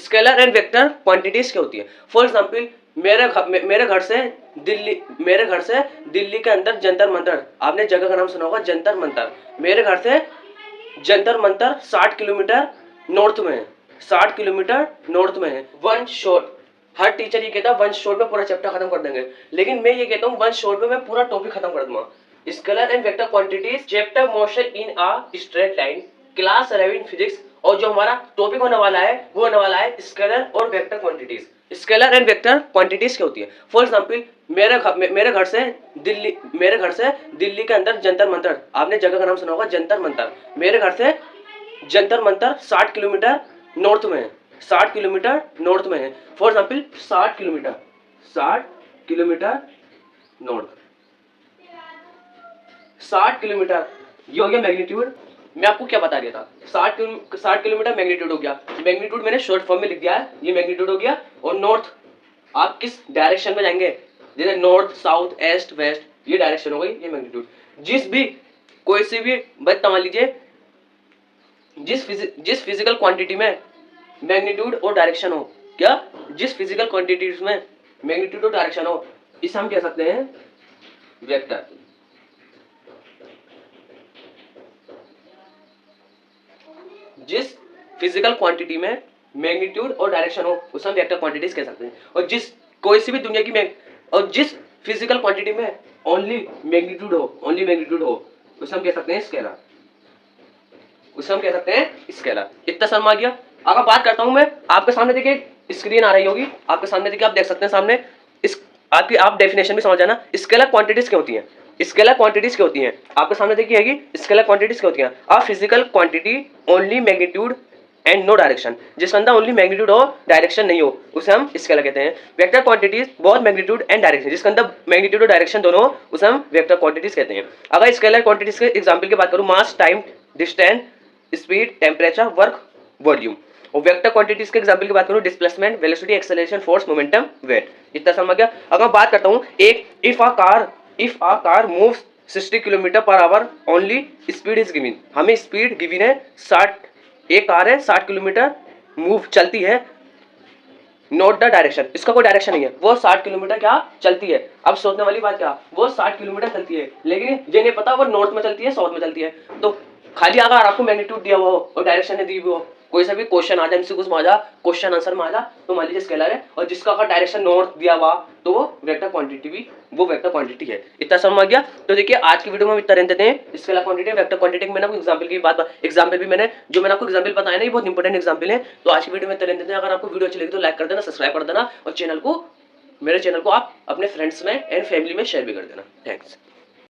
Scalar and vector quantities क्या होती है? फॉर एग्जांपल मेरे घर से दिल्ली के अंदर जंतर मंतर, आपने जगह का नाम सुना होगा जंतर मंतर। मेरे घर से जंतर मंतर 60 किलोमीटर नॉर्थ में है, 60 किलोमीटर नॉर्थ में है। वन शॉट, हर टीचर ये कहता है वन शॉट में पूरा चैप्टर खत्म कर देंगे, लेकिन मैं ये कहता हूँ वन शॉट में मैं पूरा टॉपिक खत्म कर दूंगा। Scalar and vector quantities, chapter motion in a straight line, class 11 physics. और जो हमारा टॉपिक होने वाला है वो होने वाला है स्केलर और vector quantities. Scalar and vector quantities क्या होती है? फॉर एग्जांपल मेरे घर से दिल्ली के अंदर जंतर मंतर, आपने जगह का नाम सुना होगा जंतर मंतर। मेरे घर से जंतर मंतर 60 किलोमीटर नॉर्थ में है, 60 किलोमीटर नॉर्थ में है। For example 60 kilometre north, 60 kilometre, ये हो गया मैग्नीट्यूड। मैं आपको क्या बता दिया था, 60 किलोमीटर मैग्नीट्यूड हो गया। मैग्नीट्यूड मैंने शॉर्ट फॉर्म में लिख दिया है, ये मैग्नीट्यूड हो गया। और नॉर्थ, आप किस डायरेक्शन में जाएंगे, जैसे नॉर्थ साउथ ईस्ट वेस्ट, ये डायरेक्शन हो गई, ये मैग्नीट्यूड। जिस भी कोई सी भी बस मान लीजिए जिस फिजिकल क्वांटिटी में मैग्नीट्यूड और डायरेक्शन हो, क्या जिस फिजिकल क्वांटिटीज में मैग्नीट्यूड और डायरेक्शन हो, इसे हम कह सकते हैं वेक्टर। जिस फिजिकल क्वांटिटी में मैग्नीट्यूड और डायरेक्शन हो उसे हम वेक्टर क्वांटिटीज कह सकते हैं। और जिस कोई सी भी दुनिया की और जिस फिजिकल क्वांटिटी में ओनली मैग्नीट्यूड हो उसे हम कह सकते हैं स्केलर, स्केलर। इतना समझ आ गया। अगर बात करता हूं मैं, आपके सामने देखिए स्क्रीन आ रही होगी, आपके सामने देखिए, आप देख सकते हैं सामने इस आप डेफिनेशन भी समझ जाना। स्केलर क्वांटिटीज क्या होती हैं? स्केलर क्वांटिटीज क्या होती हैं? आपके सामने देखिए हैगी, स्केलर क्वांटिटीज क्या होती हैं? A physical quantity only magnitude and no direction, जिसके अंदर ओनली मैग्नीट्यूड हो डायरेक्शन नहीं हो उसे हम स्केलर कहते हैं। Vector quantities both magnitude and direction, जिसके अंदर मैग्नीट्यूड और डायरेक्शन दोनों हो उसे हम वेक्टर क्वांटिटीज कहते हैं। अगर स्केलर क्वांटिटीज के एग्जांपल की बात करूं, mass, time, distance, speed, temperature, work, volume. और वेक्टर क्वांटिटीज के एग्जांपल की बात करूं, displacement, velocity, acceleration, force, momentum, weight. इतना समझ गया। अगर बात करता हूं एक if a car moves 60 kilometre per hour only speed is given, हमें स्पीड गिवन है 60, एक कार है 60 किलोमीटर मूव चलती है, नोट द डायरेक्शन, इसका कोई डायरेक्शन नहीं है, वो 60 किलोमीटर क्या चलती है। अब सोचने वाली बात क्या, वो 60 किलोमीटर चलती है, लेकिन ये नहीं पता वो नॉर्थ में चलती है साउथ में चलती है। तो खाली अगर आपको मैग्नीट्यूड दिया हुआ हो और डायरेक्शन दी हुई हो, कोई सा भी क्वेश्चन आ जाए, एमसीक्यूज में आ जा, क्वेश्चन आंसर में आ जा, तो मान लीजिए स्केलर है। और जिसका अगर डायरेक्शन नॉर्थ दिया हुआ तो वो वेक्टर क्वांटिटी है। इतना समझ आ गया। तो देखिए आज की वीडियो में इतना रहते हैं स्केलर क्वांटिटी, वेक्टर क्वांटिटी। मैंने आपको एग्जांपल की बात, एग्जांपल भी मैंने आपको एग्जांपल बताया ना, ये बहुत इंपॉर्टेंट एग्जांपल है। तो आज की वीडियो में इतना रहते हैं। अगर आपको वीडियो अच्छी लगी तो लाइक कर देना, सब्सक्राइब कर देना, और मेरे चैनल को आप अपने फ्रेंड्स में एंड फैमिली में शेयर भी कर देना। थैंक्स।